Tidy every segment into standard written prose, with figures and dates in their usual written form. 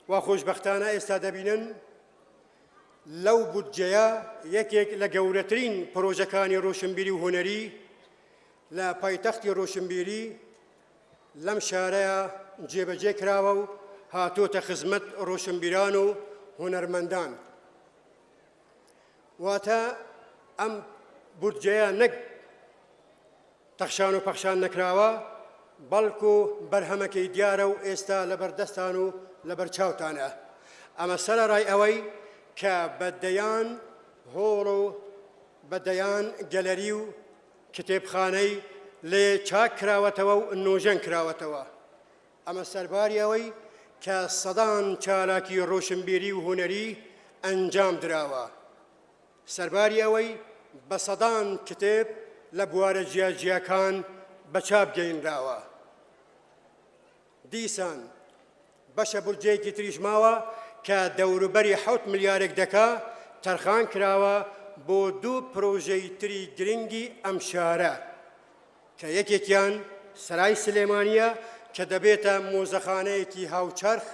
وا خۆشبەختانە ئێستا دەبینن لەو بودجەیە یەکێک لە گەورەترین پرۆژەکانی ڕۆشنبیری و هونەری لە پایتەختی ڕۆشنبیری لەم شارەیە جێبەجێ کراوە و هاتۆتە خزمەت ڕۆشنبیران و هونەرمەندان. واتە ئەم بودجەیە نەک تەخشان و پەخشان نەکراوە، بەڵکو بەرهەمەکەی دیارە و ئێستا لەبەردەستان و لەبەرچاوتانە. ئەمە سەرەڕای ئەوەی کە بەدەیان هۆڵ و بەدەیان گەلەری و کتێبخانەی لێ چاک کراوەتەوە و نۆژەن کراوەتەوە. ئەمە سەرباری ئەوەی کە سەدان چالاکی ڕۆشنبیری و هونەری ئەنجام دراوە، سەرباری ئەوەی بە سەدان کتێب لە بوارە جیاجیاکان بە چاپ گەیەنراوە. دیسان بەشە بودجەیەکی تریش ماوە کە دەوروبەری 7 ملیارێک دەکا تەرخان کراوە بۆ دوو پرۆژەی تری گرنگی ئەم شارە کە یەکێکیان سەرای سلێمانیە کە دەبێتە مۆزەخانەیەکی هاوچەرخ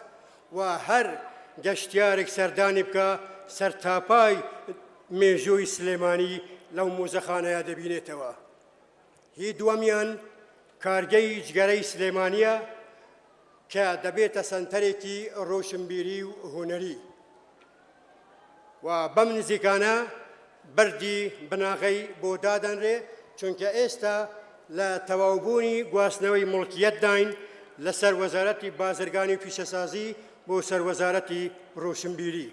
و هەر گەشتیارێک سەردانی بکە سەرتاپای مێژووی سلێمانی لەو مۆزەخانەیە دەبینێتەوە. هی دووەمیان کارگەی جگەرەی سلێمانیە کە دەبێتە سەنتەرێکی ڕۆشنبیری و هونەری و بەم نزیکانە بەردی بناغەی بۆ دادەنرێ، چونکە ئێستا لە تەواوبوونی گواستنەوەی مڵکیەت داین لەسەر وەزارەتی بازرگانی و پیشەسازی بۆ سەر وەزارەتی ڕۆشنبیری.